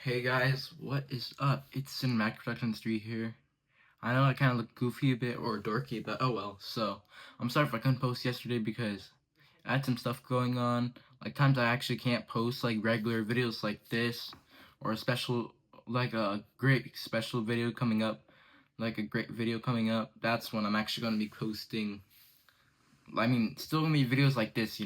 Hey guys, what is up? It's Cinematic Productions 3 here. I know I kind of look goofy a bit or dorky, but oh well. So, I'm sorry if I couldn't post yesterday because I had some stuff going on. Like times I actually can't post like regular videos like this or a special, like a great special video coming up. Like a great video coming up. That's when I'm actually going to be posting. Still going to be videos like this.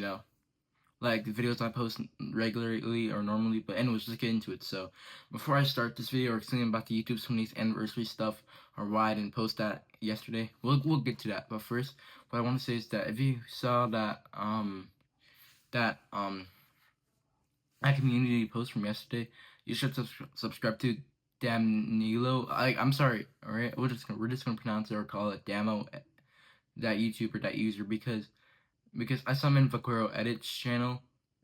Like the videos I post regularly or normally, but anyways, let's get into it. So before I start this video or something about the YouTube's 20th anniversary stuff or why I didn't post that yesterday, we'll get to that. But first, what I want to say is that if you saw that that community post from yesterday, you should subscribe to Damnilo. I'm sorry, all right, we're just gonna pronounce it or call it Damo, that YouTuber, that user, because I saw him in Vaquero Edits channel,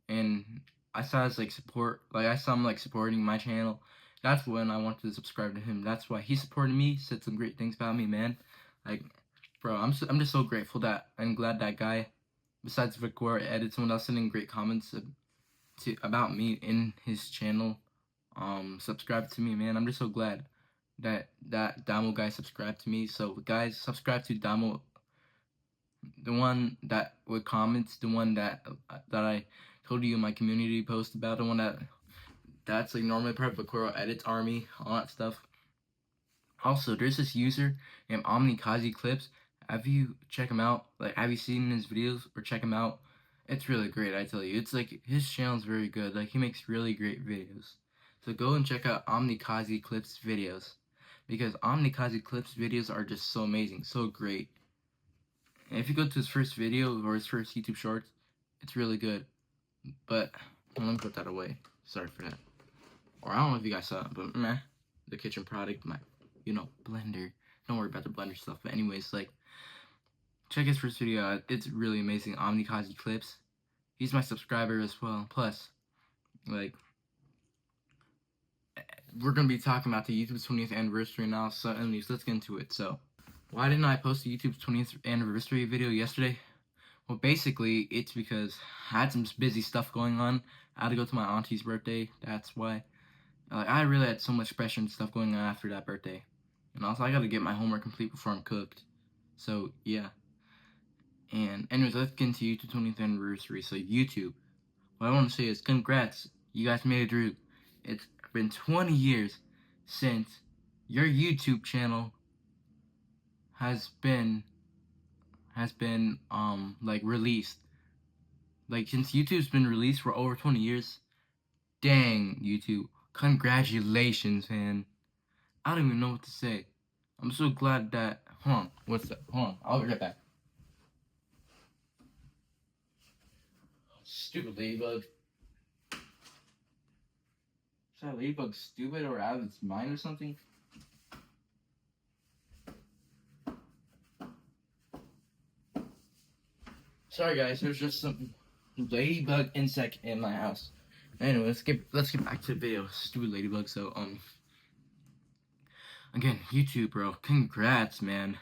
and I saw his I saw him supporting my channel. That's when I wanted to subscribe to him. That's why he supported me, said some great things about me, man. Like, bro, I'm just so grateful that I'm glad that guy, besides Vaquero Edits, someone else sending great comments about me in his channel, subscribed to me, man. I'm just so glad that Damo guy subscribed to me. So guys, subscribe to Damo, the one that with comments, the one that I told you in my community post about, the one that's like normally part of the Quora Edits army, all that stuff. Also, there's this user named Omnikazi Clips. Have you check him out? Like, have you seen his videos or check him out? It's really great, I tell you. It's like his channel's very good. Like, he makes really great videos. So go and check out Omnikazi Clips videos, because Omnikazi Clips videos are just so amazing, so great. And if you go to his first video or his first YouTube shorts, it's really good. But let me put that away. Sorry for that. Or I don't know if you guys saw it, but meh. The kitchen product, my blender. Don't worry about the blender stuff. But anyways, like, check his first video out. It's really amazing. Omnikazi Clips. He's my subscriber as well. Plus, like, we're gonna be talking about the YouTube's 20th anniversary now. So anyways, let's get into it. So, why didn't I post the YouTube's 20th anniversary video yesterday? Well, basically, it's because I had some busy stuff going on. I had to go to my auntie's birthday. That's why. I really had so much pressure and stuff going on after that birthday. And also, I gotta get my homework complete before I'm cooked. So, yeah. And anyways, let's get into YouTube 20th anniversary. So, YouTube. What I want to say is congrats. You guys made it through. It's been 20 years since your YouTube channel has been released. Like, since YouTube's been released for over 20 years, dang, YouTube, congratulations, man. I don't even know what to say. I'm so glad that, hold on, what's that? Hold on, I'll be right back. Stupid ladybug. Is that ladybug stupid or out of its mind or something? Sorry guys, there's just some ladybug insect in my house. Anyway, let's get back to the video. Stupid ladybug. So again, YouTube, bro, congrats, man.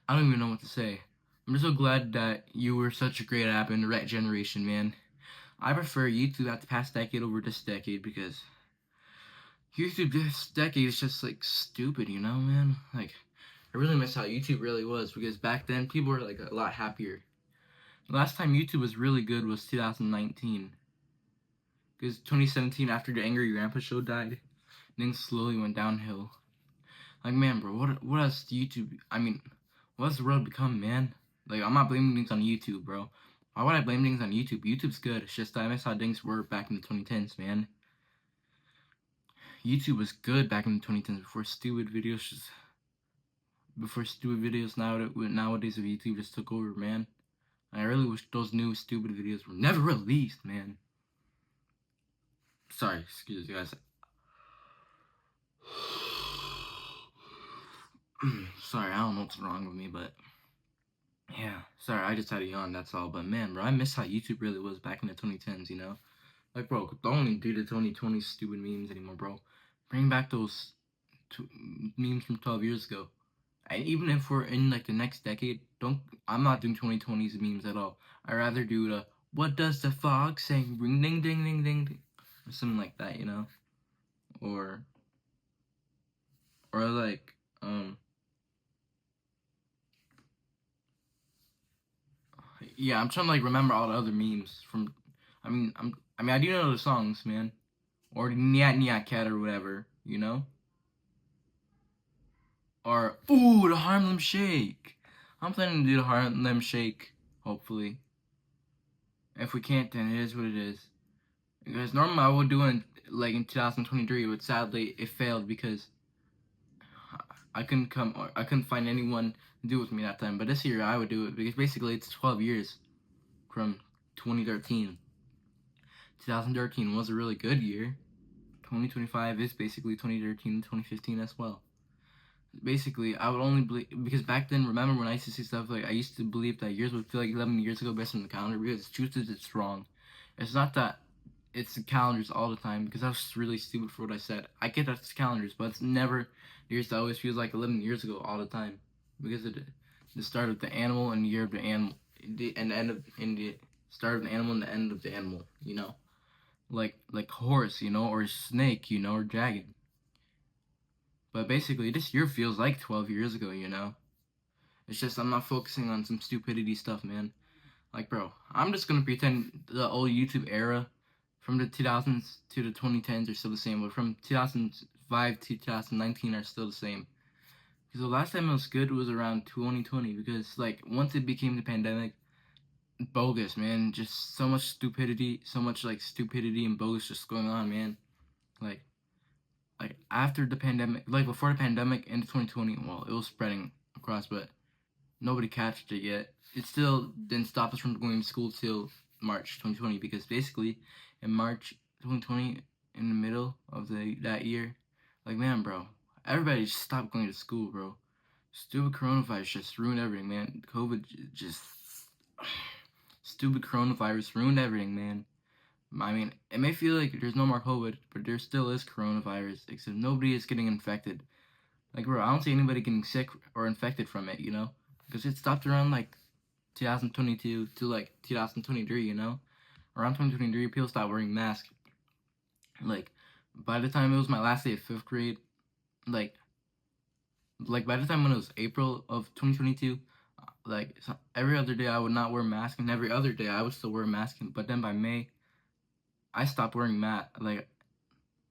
I don't even know what to say. I'm just so glad that you were such a great app in the right generation, man. I prefer YouTube at the past decade over this decade because YouTube this decade is just like stupid, man. Like, I really miss how YouTube really was, because back then people were like a lot happier. The last time YouTube was really good was 2019. Because 2017, after the Angry Grandpa show died, things slowly went downhill. Like, man, bro, what has YouTube, what has the world become, man? Like, I'm not blaming things on YouTube, bro. Why would I blame things on YouTube? YouTube's good. It's just that I miss how things were back in the 2010s, man. YouTube was good back in the 2010s before stupid videos nowadays of YouTube just took over, man. I really wish those new stupid videos were never released, man. Sorry, excuse you guys. Sorry, I don't know what's wrong with me, but yeah, sorry, I just had a yawn, that's all. But man, bro, I miss how YouTube really was back in the 2010s, Like, bro, don't even do the 2020 stupid memes anymore, bro. Bring back those memes from 12 years ago. And even if we're in, like, the next decade, I'm not doing 2020's memes at all. I'd rather do the, what does the fox say? Ring, ding, ding, ding, ding, ding. Or something like that, or like yeah, I'm trying to like remember all the other memes from. I mean I do know the songs, man, or Nyat Nyat Cat or whatever, you know, or ooh the Harlem Shake. I'm planning to do the Harlem Shake, hopefully. If we can't, then it is what it is. Because normally I would do it in 2023, but sadly it failed because I couldn't find anyone to do it with me that time. But this year I would do it because basically it's 12 years from 2013. 2013 was a really good year. 2025 is basically 2013 and 2015 as well. Basically, I would only believe because back then, remember when I used to see stuff like I used to believe that years would feel like 11 years ago based on the calendar. Because the truth is, it's wrong. It's not that it's the calendars all the time because I was really stupid for what I said. I get that it's calendars, but it's never years that always feels like 11 years ago all the time because of the start of the animal and the year of the animal, and the end of in the start of the animal and the end of the animal. You know, like horse, you know, or snake, you know, or dragon. But basically, this year feels like 12 years ago, you know? It's just I'm not focusing on some stupidity stuff, man. Like, bro, I'm just gonna pretend the old YouTube era from the 2000s to the 2010s are still the same, but from 2005 to 2019 are still the same. Because the last time it was good was around 2020, because, like, once it became the pandemic, bogus, man. Just so much stupidity, so much, like, stupidity and bogus just going on, man. Like, after the pandemic, like before the pandemic into 2020, well, it was spreading across, but nobody catched it yet. It still didn't stop us from going to school till March 2020 because basically in March 2020, in the middle of that year, like man, bro, everybody just stopped going to school, bro. Stupid coronavirus just ruined everything, man. COVID just stupid coronavirus ruined everything, man. I mean, it may feel like there's no more COVID, but there still is coronavirus, except nobody is getting infected. Like, bro, I don't see anybody getting sick or infected from it, you know? Because it stopped around, like, 2022 to, like, 2023, you know? Around 2023, people stopped wearing masks. Like, by the time it was my last day of 5th grade, like by the time when it was April of 2022, like, every other day I would not wear a mask, and every other day I would still wear a mask, but then by May, I stopped wearing like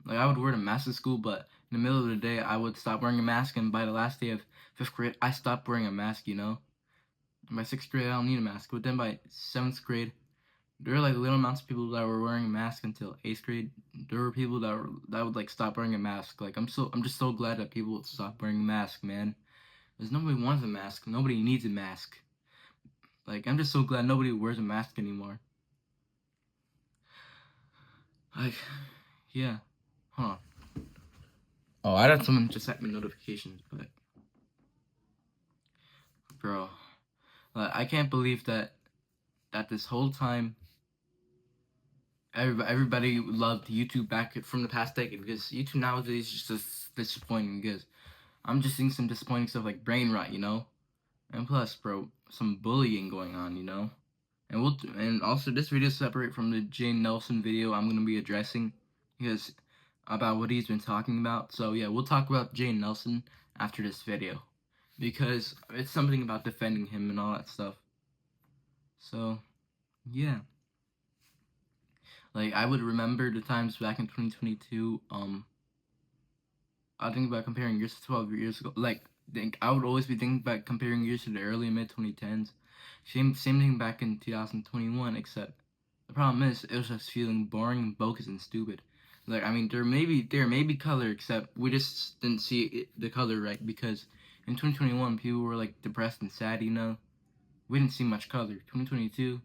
I would wear a mask to school, but in the middle of the day I would stop wearing a mask, and by the last day of 5th grade I stopped wearing a mask, you know. And by 6th grade I don't need a mask, but then by 7th grade there were like little amounts of people that were wearing a mask until 8th grade. There were people that would like stop wearing a mask. Like I'm just so glad that people would stop wearing a mask, man. Because nobody wants a mask. Nobody needs a mask. Like I'm just so glad nobody wears a mask anymore. Like, yeah. Hold on. Oh, I thought someone just sent me notifications, but bro, like, I can't believe that this whole time everybody loved YouTube back from the past decade, because YouTube nowadays is just disappointing. Because I'm just seeing some disappointing stuff like brain rot, you know, and plus, bro, some bullying going on, you know. And also this video is separate from the Jane Nelson video I'm gonna be addressing, because about what he's been talking about. So yeah, we'll talk about Jane Nelson after this video, because it's something about defending him and all that stuff. So yeah, like I would remember the times back in 2022. I think about comparing years to 12 years ago. Like I would always be thinking about comparing years to the early and mid 2010s. Same thing back in 2021, except the problem is it was just feeling boring, bogus, and stupid. Like I mean, there may be color, except we just didn't see the color right, because in 2021 people were like depressed and sad, you know. We didn't see much color. 2022,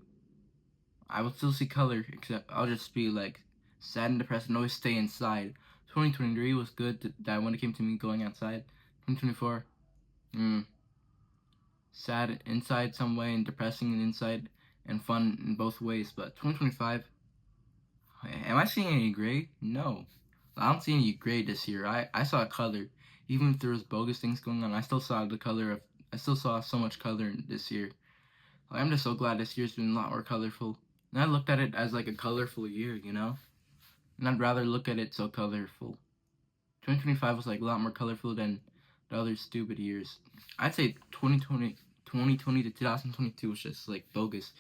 I will still see color, except I'll just be like sad and depressed and always stay inside. 2023 was good that when it came to me going outside. 2024, sad inside some way and depressing and inside and fun in both ways. But 2025, am I seeing any gray? No. I don't see any gray this year. I saw color. Even if there was bogus things going on, I still saw I still saw so much color this year. Like, I'm just so glad this year's been a lot more colorful. And I looked at it as like a colorful year, you know? And I'd rather look at it so colorful. 2025 was like a lot more colorful than the other stupid years. I'd say 2020 to 2022 was just like bogus.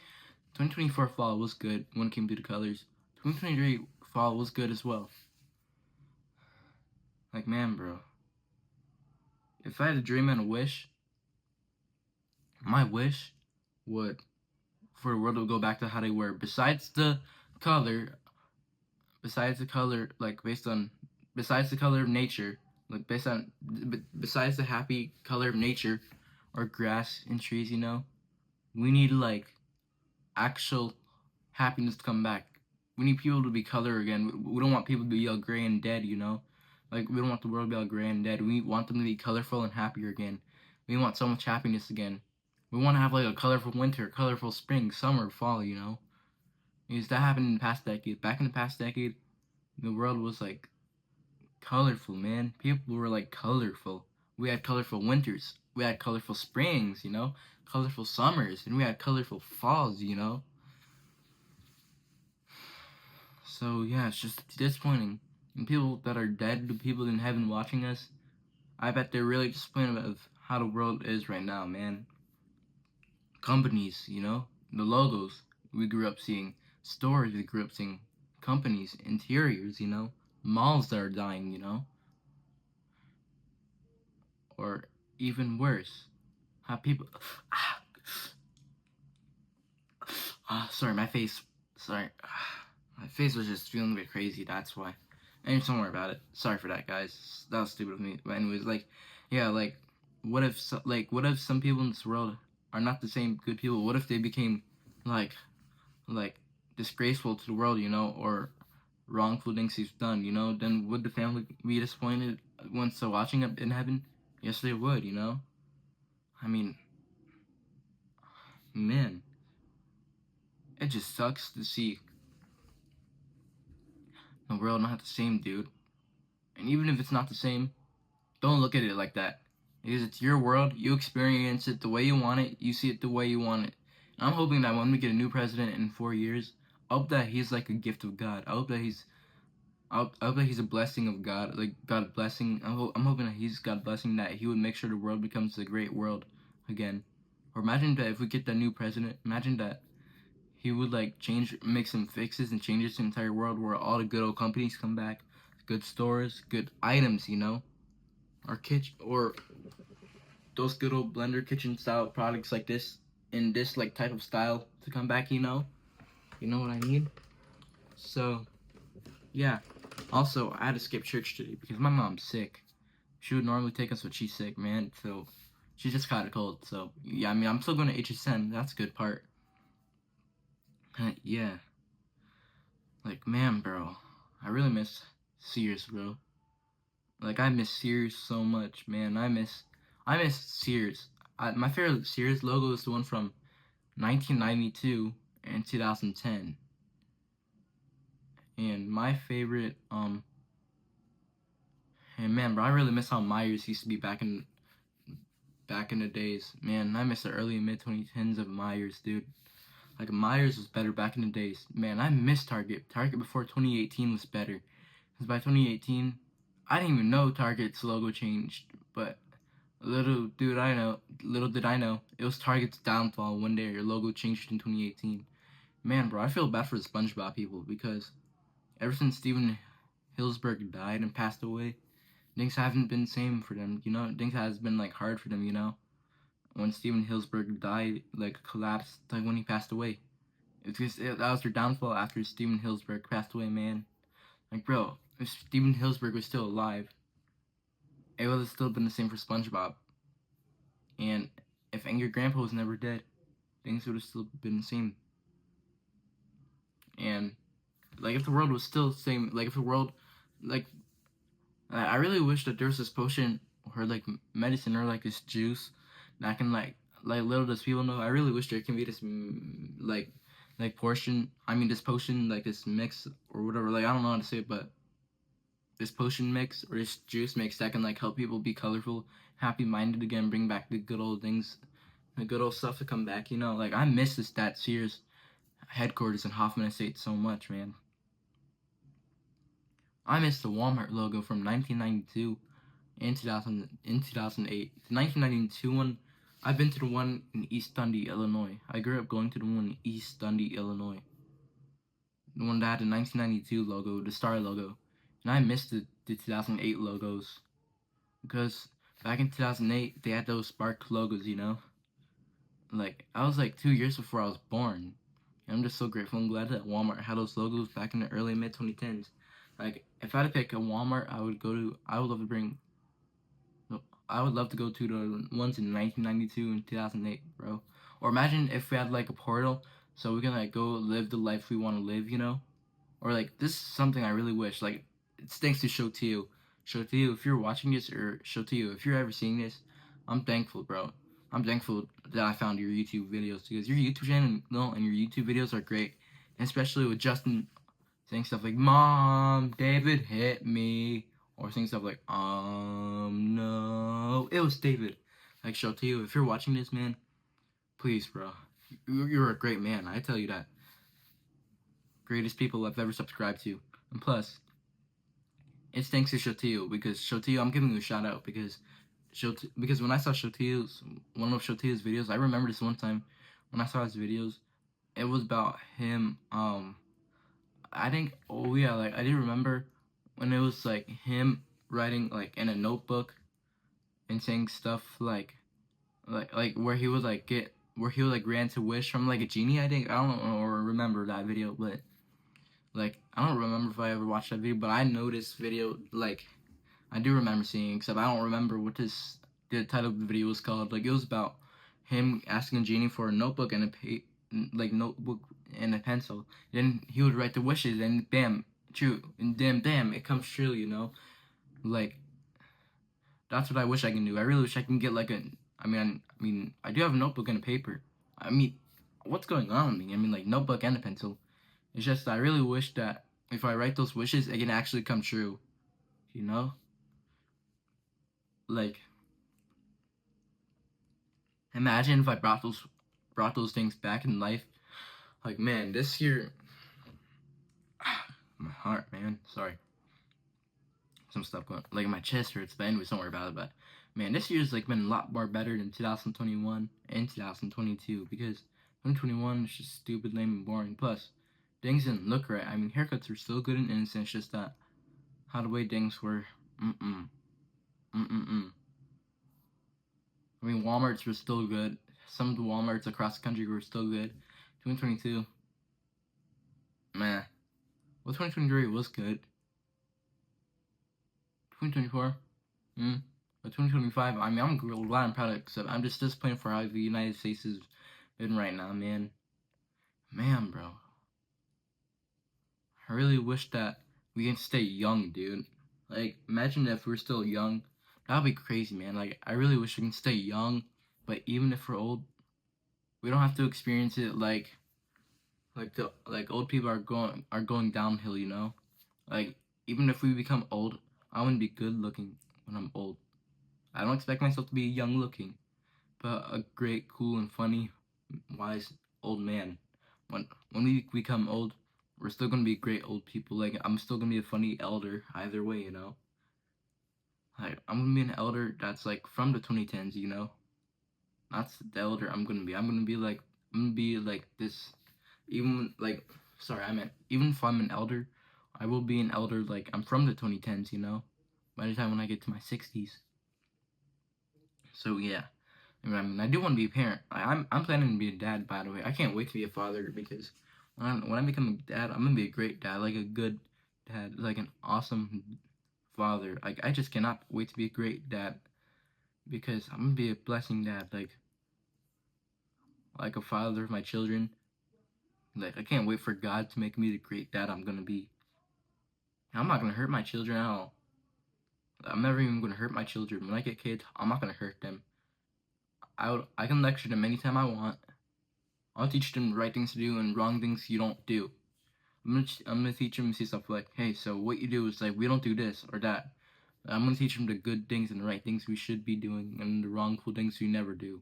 2024 fall was good when it came to the colors. 2023 fall was good as well. Like, man, bro. If I had a dream and a wish, my wish would for the world to go back to how they were. Color, besides the color, like besides the color of nature, like besides the happy color of nature, or grass and trees, we need like actual happiness to come back. We need people to be color again. We don't want people to be all gray and dead, Like, we don't want the world to be all gray and dead. We want them to be colorful and happier again. We want so much happiness again. We want to have like a colorful winter, colorful spring, summer, fall, Because that happened in the past decade. Back in the past decade, the world was like colorful, man. People were like colorful. We had colorful winters. We had colorful springs, colorful summers, and we had colorful falls, So yeah, it's just disappointing. And people that are dead, the people in heaven watching us, I bet they're really disappointed of how the world is right now, man. Companies, the logos we grew up seeing, stores we grew up seeing, companies, interiors, malls that are dying, or even worse, how people. Sorry, my face. Sorry, my face was just feeling a bit crazy. That's why. And don't worry about it. Sorry for that, guys. That was stupid of me. But anyways, what if some people in this world are not the same good people? What if they became like disgraceful to the world, or wrongful things he's done, then would the family be disappointed once they're watching it in heaven? Yes, they would, I mean, man, it just sucks to see the world not the same, dude. And even if it's not the same, don't look at it like that. Because it's your world, you experience it the way you want it, you see it the way you want it. And I'm hoping that when we get a new president in 4 years, I hope that he's like a gift of God. I hope that he's a blessing of God, like God blessing. I'm hoping that he's God blessing, that he would make sure the world becomes a great world again. Or imagine that if we get that new president, imagine that he would like make some fixes and changes to the entire world, where all the good old companies come back, good stores, good items, or kitchen, or those good old blender kitchen style products like this, in this like type of style to come back, You know what I mean? So, yeah. Also, I had to skip church today because my mom's sick. She would normally take us, but she's sick, man. So, she just caught a cold. So, yeah, I mean, I'm still going to HSN. That's a good part. Yeah. Like, man, bro. I really miss Sears, bro. Like, I miss Sears so much, man. I miss Sears. My favorite Sears logo is the one from 1992 and 2010. And my favorite, and man, bro, I really miss how Myers used to be back in the days. Man, I miss the early and mid 2010s of Myers, dude. Like, Myers was better back in the days. Man, I miss Target. Target before 2018 was better. Because by 2018, I didn't even know Target's logo changed. But little did I know, it was Target's downfall one day. Your logo changed in 2018. Man, bro, I feel bad for the SpongeBob people, because ever since Steven Hillsberg died and passed away, things haven't been the same for them, Things has been, like, hard for them, When Steven Hillsberg died, like, collapsed, like, when he passed away. That was their downfall after Steven Hillsberg passed away, man. Like, bro, if Steven Hillsberg was still alive, it would have still been the same for SpongeBob. And if Angry Grandpa was never dead, things would have still been the same. And, like, if the world was still the same, like, if the world, like, I really wish that there was this potion, or, like, medicine, or, like, this juice that can, like little does people know, I really wish there can be this, this potion, like, this mix, or whatever, like, I don't know how to say it, but this potion mix, or this juice mix that can, like, help people be colorful, happy-minded again, bring back the good old things, the good old stuff to come back, Like, I miss that Sears headquarters in Hoffman Estates so much, man. I miss the Walmart logo from 1992 and 2008. The 1992 one, I've been to the one in East Dundee, Illinois. I grew up going to the one in East Dundee, Illinois. The one that had the 1992 logo, the star logo. And I missed the 2008 logos. Because back in 2008, they had those spark logos, you know? Like, I was like 2 years before I was born. And I'm just so grateful and glad that Walmart had those logos back in the early mid 2010s. Like, if I had to pick a Walmart, I would love to go to the ones in 1992 and 2008, bro. Or imagine if we had like a portal so we can like go live the life we want to live, you know? Or like, this is something I really wish. Like, it's thanks to Shotiu. Shotiu, if you're watching this, or Shotiu, if you're ever seeing this, I'm thankful, bro. I'm thankful that I found your YouTube videos, because your YouTube channel and your YouTube videos are great. And especially with Justin saying stuff like, "Mom, David hit me," or saying stuff like, no. It was David. Like, Shotiu, if you're watching this, man, please, bro. You're a great man, I tell you that. Greatest people I've ever subscribed to. And plus, it's thanks to Shotiu, because Shotiu, I'm giving you a shout out, because when I saw one of Shotiu's videos, I remember this one time when I saw his videos, it was about him, I think, oh yeah, like, I did remember when it was like him writing like in a notebook and saying stuff like where he would like grant a wish from like a genie, I think. I don't know or remember that video, but like, I don't remember if I ever watched that video, but I know this video, like, I do remember seeing it, except I don't remember what the title of the video was called. Like, it was about him asking a genie for a notebook and notebook and a pencil. Then he would write the wishes, and bam, true, and then bam, it comes true, you know? Like, that's what I wish I can do. I really wish I can get like I mean, I do have a notebook and a paper. I mean, what's going on with me? I mean, like, notebook and a pencil. It's just I really wish that if I write those wishes, it can actually come true. You know? Like, imagine if I brought those things back in life. Like, man, this year, my heart, man. Sorry, some stuff going like my chest hurts. But anyway, don't worry about it. But man, this year's like been a lot more better than 2021 and 2022, because 2021 is just stupid, lame, and boring. Plus, things didn't look right. I mean, haircuts were still good and innocent. It's just that how the way things were. I mean, Walmarts were still good. Some of the Walmarts across the country were still good. 2022, meh. Well, 2023 was good. 2024, But 2025, I mean, I'm glad and proud of it, except I'm just disappointed for how the United States has been right now, man. Man, bro. I really wish that we can stay young, dude. Like, imagine if we're still young. That would be crazy, man. Like, I really wish we can stay young, but even if we're old, we don't have to experience it like old people are going downhill, you know? Like, even if we become old, I want to be good looking when I'm old. I don't expect myself to be young looking, but a great, cool, and funny, wise old man. When we become old, we're still gonna be great old people. Like, I'm still gonna be a funny elder either way, you know? Like, I'm gonna be an elder that's like from the 2010s, you know? That's the elder I'm gonna be. I'm gonna be like this. Even like, sorry, I meant even if I'm an elder, I will be an elder like I'm from the 2010s, you know? By the time when I get to my 60s. So yeah, I mean, I do want to be a parent. I'm planning to be a dad, by the way. I can't wait to be a father, because when I become a dad, I'm gonna be a great dad, like a good dad, like an awesome father. Like, I just cannot wait to be a great dad, because I'm gonna be a blessing dad, like a father of my children. Like, I can't wait for God to make me the great dad I'm gonna be. I'm not gonna hurt my children at all. I'm never even gonna hurt my children. When I get kids, I'm not gonna hurt them. I can lecture them anytime I want. I'll teach them the right things to do and wrong things you don't do. I'm gonna teach them stuff like, hey, so what you do is like, we don't do this or that. I'm gonna teach them the good things and the right things we should be doing, and the wrongful things we never do.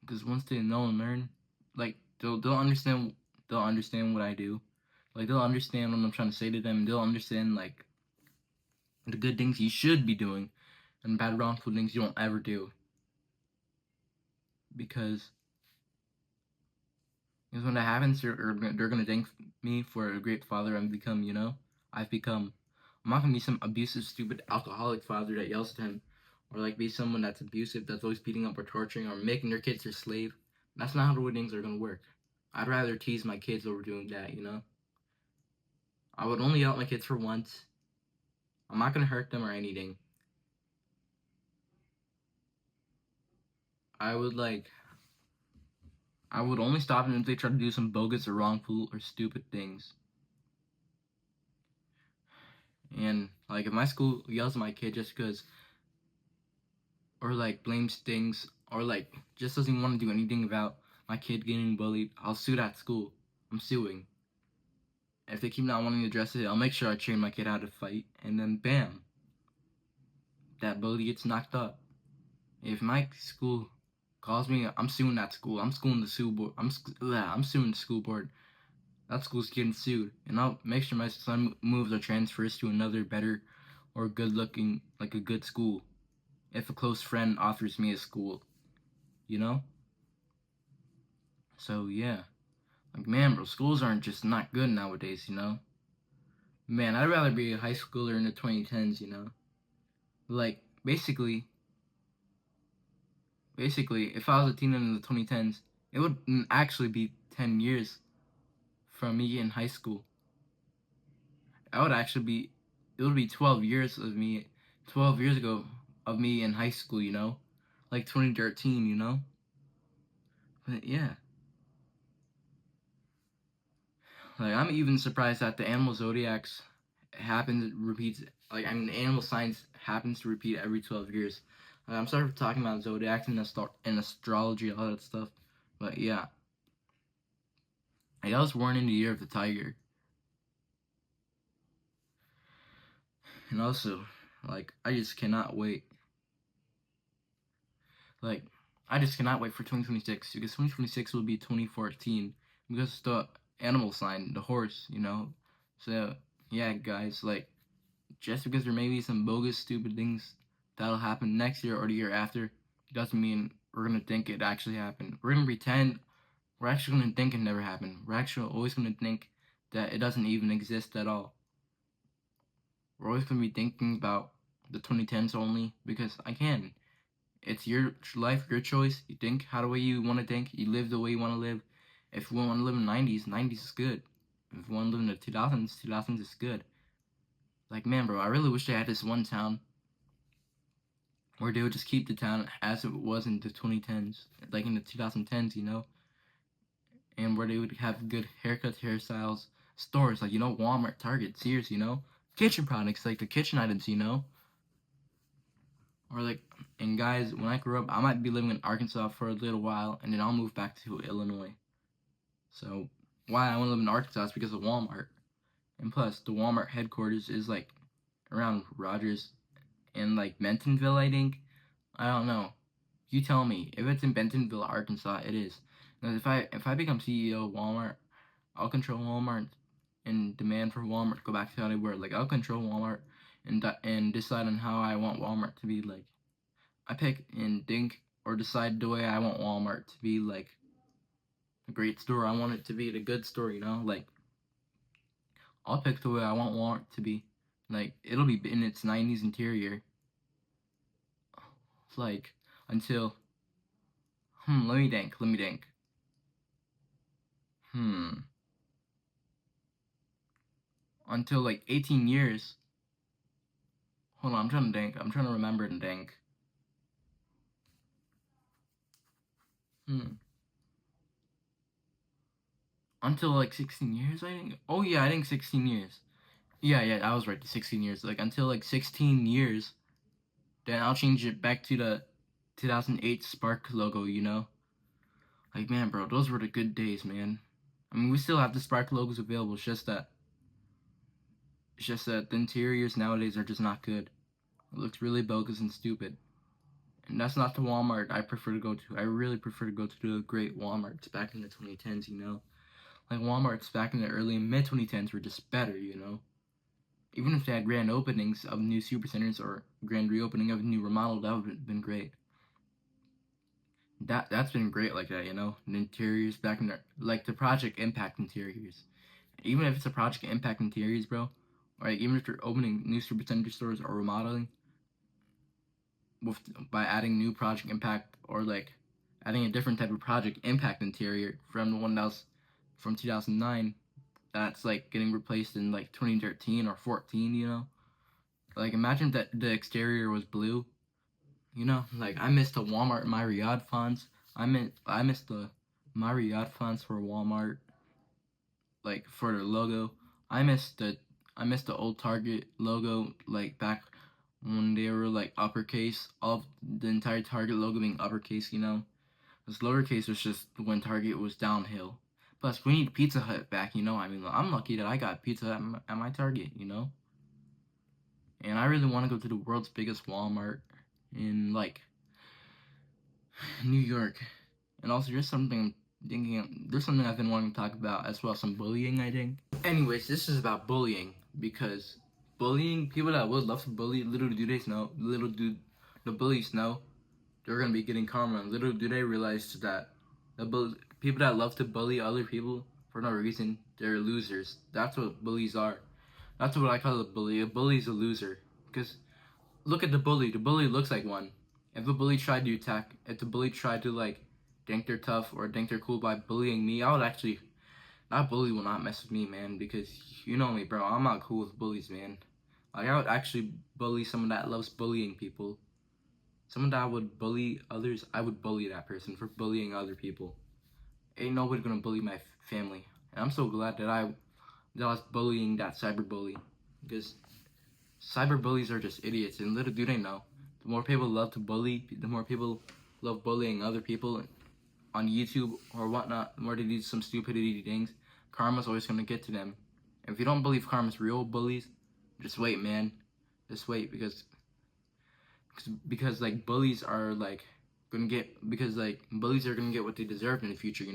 Because once they know and learn, like, they'll understand what I do. Like, they'll understand what I'm trying to say to them. They'll understand, like, the good things you should be doing and bad, wrongful things you don't ever do. Because when that happens, they're going to thank me for a great father I've become, you know? I've become. I'm not going to be some abusive, stupid, alcoholic father that yells at him. Or, like, be someone that's abusive, that's always beating up or torturing or making their kids their slave. That's not how the way things are going to work. I'd rather tease my kids over doing that, you know? I would only yell at my kids for once. I'm not going to hurt them or anything. I would only stop them if they try to do some bogus or wrongful or stupid things. And, like, if my school yells at my kid just because, or, like, blames things, or, like, just doesn't want to do anything about my kid getting bullied, I'll sue that school. I'm suing. If they keep not wanting to address it, I'll make sure I train my kid how to fight, and then bam, that bully gets knocked up. If my school calls me, I'm suing that school. I'm suing the school board. I'm suing the school board. That school's getting sued, and I'll make sure my son moves or transfers to another better or good-looking, like a good school. If a close friend offers me a school, you know? So yeah, like, man, bro, schools aren't just not good nowadays, you know? Man, I'd rather be a high schooler in the 2010s, you know? Like, basically, if I was a teen in the 2010s, it would actually be 10 years from me in high school. It would be 12 years of me, 12 years ago of me in high school, you know? Like 2013, you know? But yeah. Like, I'm even surprised that the animal zodiacs repeats, like, I mean, animal science happens to repeat every 12 years. I'm sorry for talking about zodiacs and astrology, all that stuff. But yeah. I was born in the year of the tiger. And also, like, I just cannot wait. Like, I just cannot wait for 2026, because 2026 will be 2014, because the animal sign, the horse, you know? So, yeah, guys, like, just because there may be some bogus, stupid things that'll happen next year or the year after, doesn't mean we're gonna think it actually happened. We're gonna pretend we're actually gonna think it never happened. We're actually always gonna think that it doesn't even exist at all. We're always gonna be thinking about the 2010s only, because I can. It's your life, your choice. You think how the way you want to think. You live the way you want to live. If you want to live in the 90s, 90s is good. If you want to live in the 2000s, 2000s is good. Like, man, bro, I really wish they had this one town where they would just keep the town as it was in the 2010s, like in the 2010s, you know? And where they would have good haircuts, hairstyles, stores, like, you know, Walmart, Target, Sears, you know? Kitchen products, like the kitchen items, you know? Or like, and guys, when I grow up, I might be living in Arkansas for a little while, and then I'll move back to Illinois. So why I want to live in Arkansas is because of Walmart. And plus, the Walmart headquarters is like around Rogers and like Bentonville, I think. I don't know. You tell me. If it's in Bentonville, Arkansas, it is. And if I become CEO of Walmart, I'll control Walmart and demand for Walmart to go back to how they were. Like, I'll control Walmart and decide on how I want Walmart to be. Like, I pick and think or decide the way I want Walmart to be, like a great store. I want it to be the good store, you know? Like, I'll pick the way I want Walmart to be. Like, it'll be in its 90s interior. Like, until, let me think. Until like 18 years. Hold on, I'm trying to think. I'm trying to remember and think. Until like 16 years, I think. Oh yeah, I think 16 years. Yeah, I was right. 16 years. Like, until like 16 years, then I'll change it back to the 2008 Spark logo, you know? Like, man, bro, those were the good days, man. I mean, we still have the Spark logos available. It's just that the interiors nowadays are just not good. It looks really bogus and stupid. And that's not the Walmart I prefer to go to. I really prefer to go to the great Walmarts back in the 2010s, you know? like Walmarts back in the early and mid 2010s were just better, Even if they had grand openings of new supercenters or grand reopening of a new remodel, that would have been great. That's been great like that, The interiors back in there, like the Project Impact interiors. Even if it's a Project Impact interiors, bro, or like even if you're opening new supercenter stores or remodeling, by adding new Project Impact or like adding a different type of Project Impact interior from the one that was from 2009 that's like getting replaced in like 2013 or 14, Like imagine that the exterior was blue, Like I missed the Walmart My Riyadh fonts. I missed the My Riyadh fonts for Walmart, like for their logo. I missed the old Target logo, like back when they were like uppercase, all the entire Target logo being uppercase, This lowercase was just when Target was downhill. Plus, we need Pizza Hut back, I mean, I'm lucky that I got Pizza Hut at my Target, And I really want to go to the world's biggest Walmart in, like, New York. And also, there's something I've been wanting to talk about as well, some bullying, I think. Anyways, this is about bullying, because bullying, people that would love to bully, little do the bullies know they're going to be getting karma. And little do they realize that people that love to bully other people for no reason, they're losers. That's what bullies are. That's what I call a bully. A bully's a loser. Because look at the bully. The bully looks like one. If the bully tried to like think they're tough or think they're cool by bullying me, I would actually, that bully will not mess with me, man. Because you know me, bro. I'm not cool with bullies, man. Like I would actually bully someone that loves bullying people. Someone that would bully others, I would bully that person for bullying other people. Ain't nobody gonna bully my family. And I'm so glad that I was bullying that cyberbully. Because cyberbullies are just idiots, and little do they know. The more people love to bully, the more people love bullying other people on YouTube or whatnot, the more they do some stupidity things, karma's always gonna get to them. And if you don't believe karma's real, bullies, just wait, man. Just wait, because like bullies are like bullies are gonna get what they deserve in the future,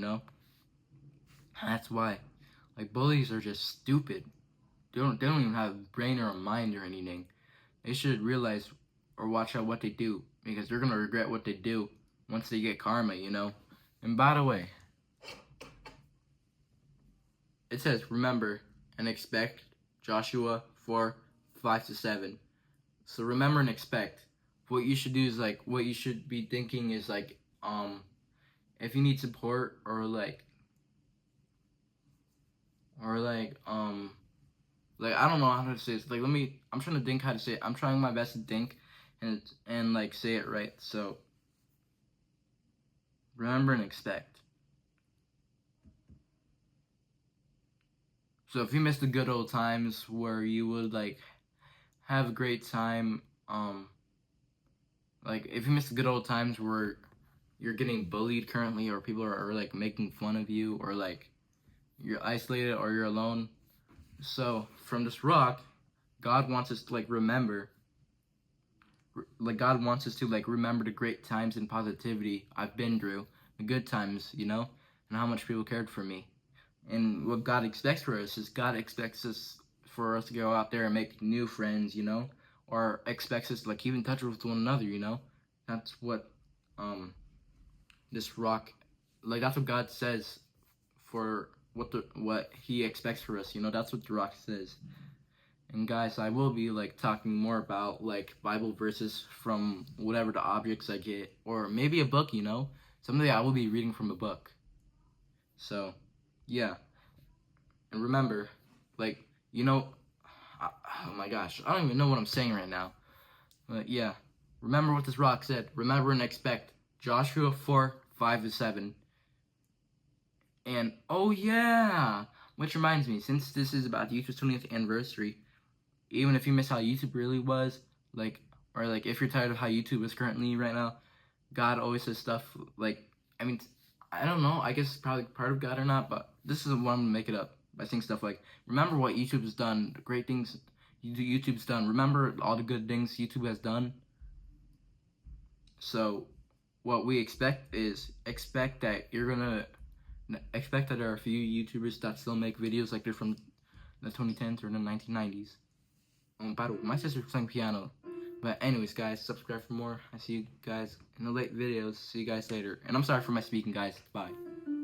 That's why, like, bullies are just stupid. They don't even have a brain or a mind or anything. They should realize or watch out what they do, because they're gonna regret what they do once they get karma, And by the way, it says remember and expect Joshua 4:5-7. So remember and expect. What you should do is like, what you should be thinking is like, if you need support or like I don't know how to say this. Like, I'm trying to think how to say it. I'm trying my best to think and like say it right. So remember and expect. So if you miss the good old times where you would like have a great time, like if you miss the good old times where you're getting bullied currently, or people are like making fun of you, or like you're isolated or you're alone. So from this rock, God wants us to like remember. Like God wants us to like remember the great times and positivity I've been through, the good times, and how much people cared for me. And what God expects for us is God expects us for us to go out there and make new friends, or expects us to like keep in touch with one another, That's what this rock, like that's what God says for what he expects for us, That's what the rock says. And guys, I will be like talking more about like Bible verses from whatever the objects I get, or maybe a book, Someday I will be reading from a book. So, yeah. And remember, like, oh my gosh, I don't even know what I'm saying right now. But yeah, remember what this rock said. Remember and expect. Joshua 4:5-7. And, oh yeah, which reminds me, since this is about YouTube's 20th anniversary, even if you miss how YouTube really was, like, or like if you're tired of how YouTube is currently right now, God always says stuff like, I mean, I don't know, I guess it's probably part of God or not, but this is one to make it up by saying stuff like, remember what YouTube has done, the great things YouTube's done. Remember all the good things YouTube has done. So what we expect that you're gonna expect that there are a few YouTubers that still make videos like they're from the 2010s or the 1990s. By the way, my sister's playing piano. But anyways, guys, subscribe for more. I see you guys in the late videos. See you guys later. And I'm sorry for my speaking, guys. Bye.